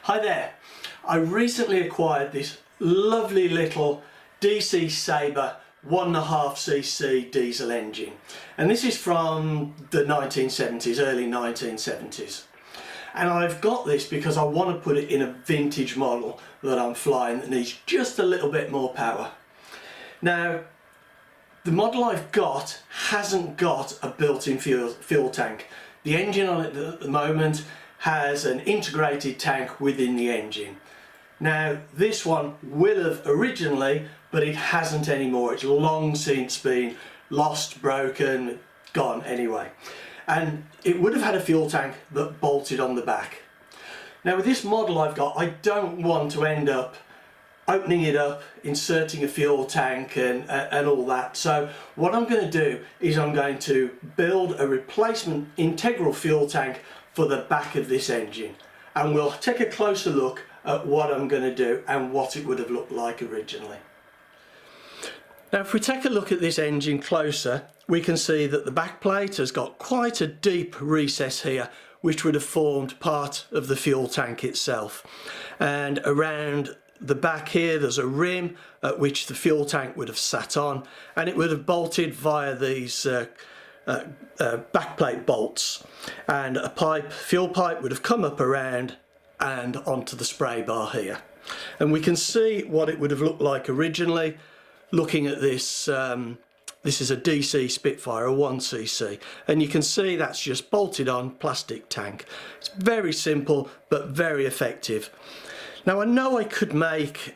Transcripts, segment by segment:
Hi there. I recently acquired this lovely little DC Sabre 1.5cc diesel engine, and this is from the 1970s, early 1970s. And I've got this because I want to put it in a vintage model that I'm flying that needs just a little bit more power. Now, the model I've got hasn't got a built-in fuel tank. The engine on it at the moment has an integrated tank within the engine. Now, this one will have originally, but it hasn't anymore. It's long since been lost, broken, gone anyway. And it would have had a fuel tank that bolted on the back. Now, with this model I've got, I don't want to end up opening it up, inserting a fuel tank and all that. So what I'm going to do is I'm going to build a replacement integral fuel tank for the back of this engine, and we'll take a closer look at what I'm going to do and what it would have looked like originally. Now, if we take a look at this engine closer, we can see that the back plate has got quite a deep recess here, which would have formed part of the fuel tank itself. And around the back here there's a rim at which the fuel tank would have sat on, and it would have bolted via these backplate bolts, and a fuel pipe would have come up around and onto the spray bar here. And we can see what it would have looked like originally looking at this. This is a DC Spitfire, a 1cc, and you can see that's just bolted on plastic tank. It's very simple but very effective. Now, I know I could make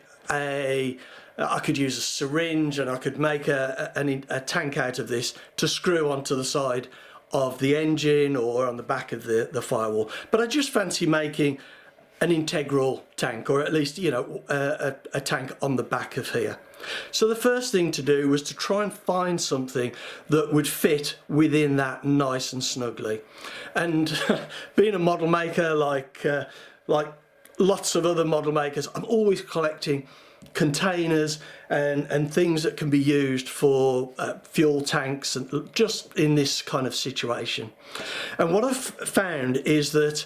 I could use a syringe, and I could make a tank out of this to screw onto the side of the engine or on the back of the firewall, but I just fancy making an integral tank, or at least, you know, a tank on the back of here. So the first thing to do was to try and find something that would fit within that nice and snugly. And being a model maker, like lots of other model makers, I'm always collecting containers and things that can be used for fuel tanks, and just in this kind of situation. And what I've found is that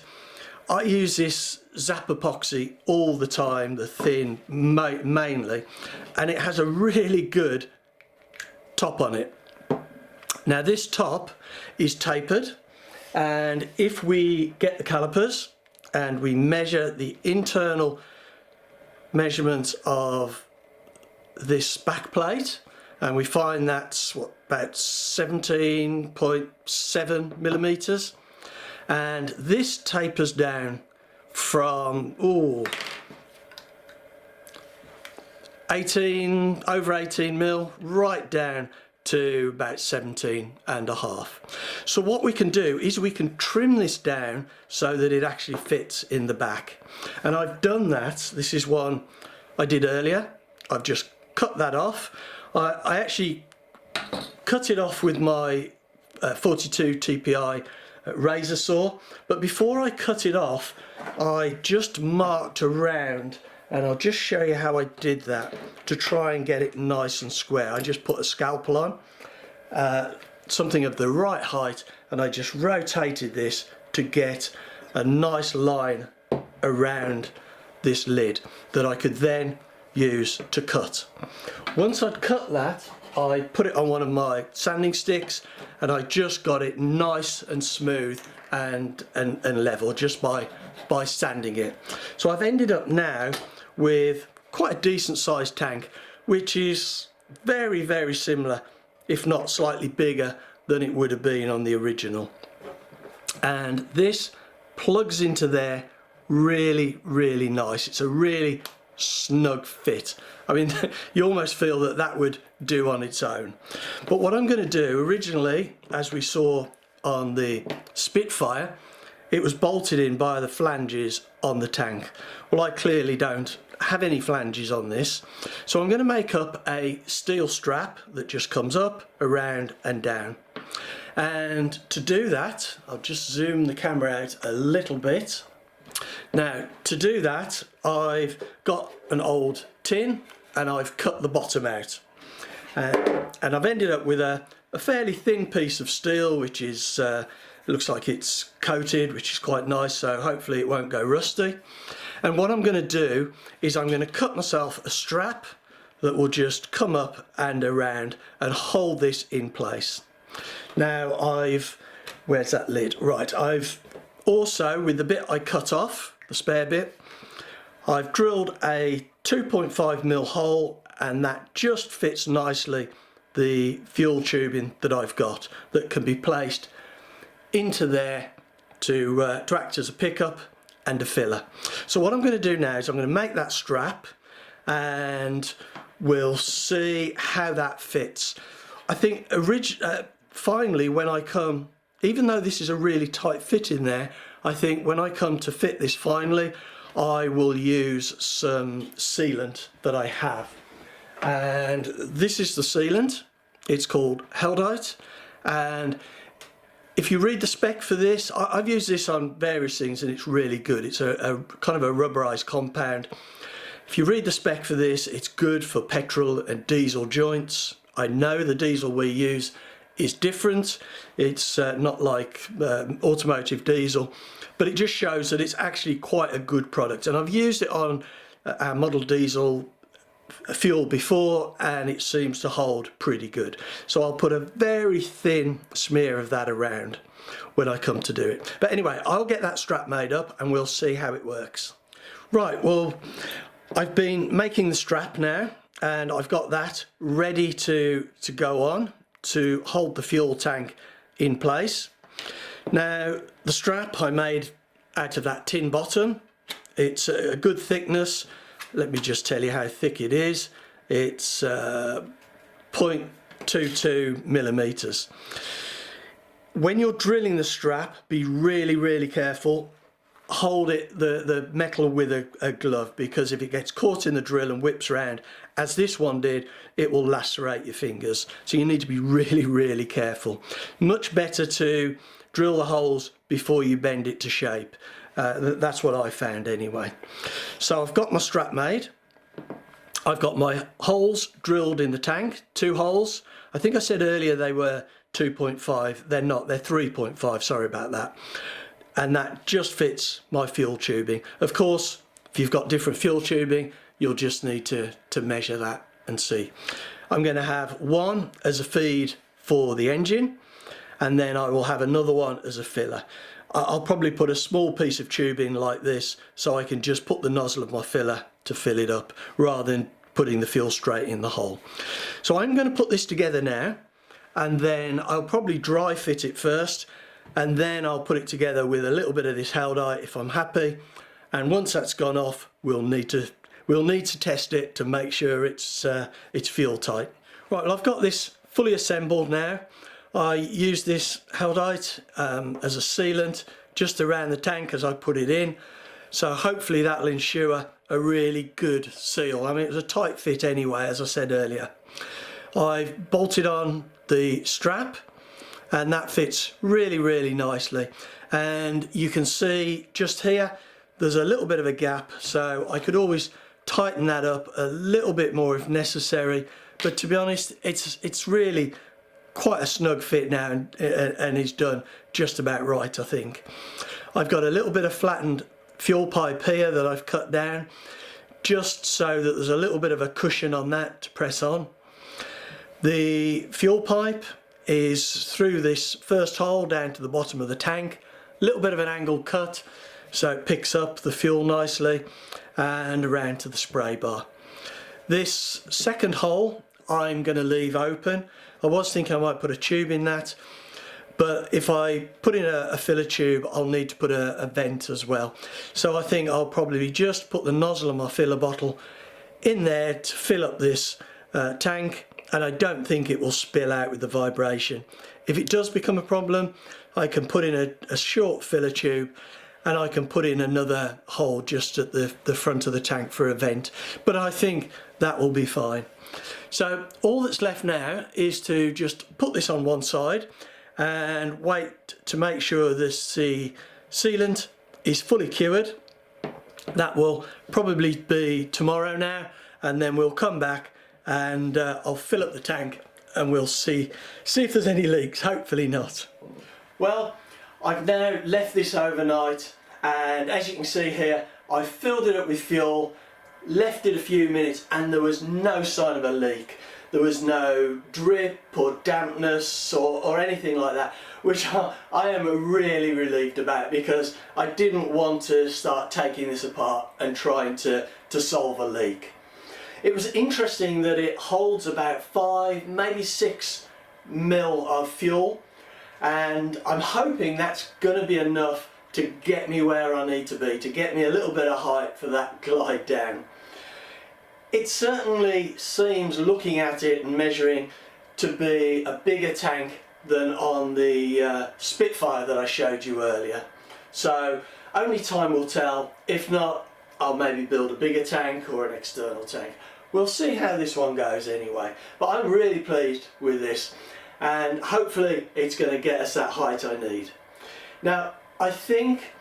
I use this Zap epoxy all the time, the thin mainly, and it has a really good top on it. Now, this top is tapered, and if we get the calipers and we measure the internal measurements of this back plate, and we find that's about 17.7 millimeters, and this tapers down from over 18 mil right down to about 17.5. So what we can do is we can trim this down so that it actually fits in the back, and I've done that. This is one I did earlier. I've just cut that off. I actually cut it off with my 42 TPI razor saw, but before I cut it off I just marked around, and I'll just show you how I did that to try and get it nice and square. I just put a scalpel on, something of the right height, and I just rotated this to get a nice line around this lid that I could then use to cut. Once I'd cut that, I put it on one of my sanding sticks, and I just got it nice and smooth and level just by sanding it. So I've ended up now with quite a decent sized tank, which is very, very similar, if not slightly bigger than it would have been on the original. And this plugs into there really, really nice. It's a really snug fit. I mean, you almost feel that that would do on its own. But what I'm going to do, originally, as we saw on the Spitfire, it was bolted in by the flanges on the tank. Well, I clearly don't have any flanges on this, so I'm going to make up a steel strap that just comes up, around and down. And to do that, I'll just zoom the camera out a little bit. Now, to do that, I've got an old tin and I've cut the bottom out, and I've ended up with a fairly thin piece of steel, which is looks like it's coated, which is quite nice, so hopefully it won't go rusty. And what I'm going to do is I'm going to cut myself a strap that will just come up and around and hold this in place. Now where's that lid? Right, I've also, with the bit I cut off, the spare bit, I've drilled a 2.5mm hole, and that just fits nicely the fuel tubing that I've got that can be placed into there to act as a pickup and a filler. So what I'm going to do now is I'm going to make that strap, and we'll see how that fits. I think finally when I come, even though this is a really tight fit in there, I think when I come to fit this finally, I will use some sealant that I have. And this is the sealant. It's called Heldite, and if you read the spec for this, I've used this on various things and it's really good. It's a kind of a rubberized compound. If you read the spec for this, it's good for petrol and diesel joints. I know the diesel we use is different. It's not like automotive diesel, but it just shows that it's actually quite a good product. And I've used it on our model diesel fuel before, and it seems to hold pretty good. So I'll put a very thin smear of that around when I come to do it. But anyway, I'll get that strap made up and we'll see how it works. Right, well, I've been making the strap now, and I've got that ready to go on to hold the fuel tank in place. Now, the strap I made out of that tin bottom. It's a good thickness. Let me just tell you how thick it is. It's 0.22 millimeters. When you're drilling the strap, be really careful. Hold it, the metal, with a glove, because if it gets caught in the drill and whips around, as this one did, it will lacerate your fingers. So you need to be really careful. Much better to drill the holes before you bend it to shape. That's what I found anyway. So I've got my strap made. I've got my holes drilled in the tank, 2 holes. I think I said earlier they were 2.5. They're not, they're 3.5, sorry about that. And that just fits my fuel tubing. Of course, if you've got different fuel tubing, you'll just need to measure that and see. I'm going to have one as a feed for the engine, and then I will have another one as a filler. I'll probably put a small piece of tubing like this so I can just put the nozzle of my filler to fill it up rather than putting the fuel straight in the hole. So I'm going to put this together now, and then I'll probably dry fit it first, and then I'll put it together with a little bit of this Heldite if I'm happy. And once that's gone off, we'll need to test it to make sure it's fuel tight. Right, well, I've got this fully assembled now. I use this Heldite as a sealant just around the tank as I put it in, so hopefully that'll ensure a really good seal. I mean, it was a tight fit anyway, as I said earlier. I've bolted on the strap, and that fits really nicely, and you can see just here there's a little bit of a gap, so I could always tighten that up a little bit more if necessary, but to be honest, it's really quite a snug fit now, and it's done just about right, I think. I've got a little bit of flattened fuel pipe here that I've cut down just so that there's a little bit of a cushion on that to press on. The fuel pipe is through this first hole down to the bottom of the tank, a little bit of an angled cut so it picks up the fuel nicely, and around to the spray bar. This second hole I'm going to leave open. I was thinking I might put a tube in that, but if I put in a filler tube, I'll need to put a vent as well. So I think I'll probably just put the nozzle of my filler bottle in there to fill up this tank, and I don't think it will spill out with the vibration. If it does become a problem, I can put in a short filler tube, and I can put in another hole just at the front of the tank for a vent, but I think that will be fine. So all that's left now is to just put this on one side and wait to make sure the sealant is fully cured. That will probably be tomorrow now, and then we'll come back and I'll fill up the tank and we'll see if there's any leaks. Hopefully not. Well, I've now left this overnight, and as you can see here, I filled it up with fuel, left it a few minutes, and there was no sign of a leak. There was no drip or dampness or anything like that, which I am really relieved about, because I didn't want to start taking this apart and trying to solve a leak. It was interesting that it holds about 5, maybe 6 mil of fuel, and I'm hoping that's going to be enough to get me where I need to be, to get me a little bit of height for that glide down. It certainly seems, looking at it and measuring, to be a bigger tank than on the Spitfire that I showed you earlier. So only time will tell. If not, I'll maybe build a bigger tank or an external tank. We'll see how this one goes anyway. But I'm really pleased with this, and hopefully it's going to get us that height I need. Now, I think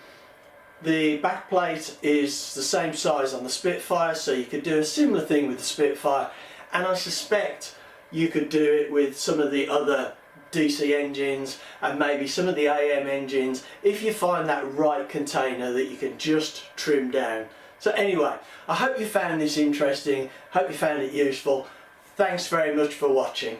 the back plate is the same size on the Spitfire, so you could do a similar thing with the Spitfire, and I suspect you could do it with some of the other DC engines and maybe some of the AM engines, if you find that right container that you can just trim down. So anyway, I hope you found this interesting, hope you found it useful. Thanks very much for watching.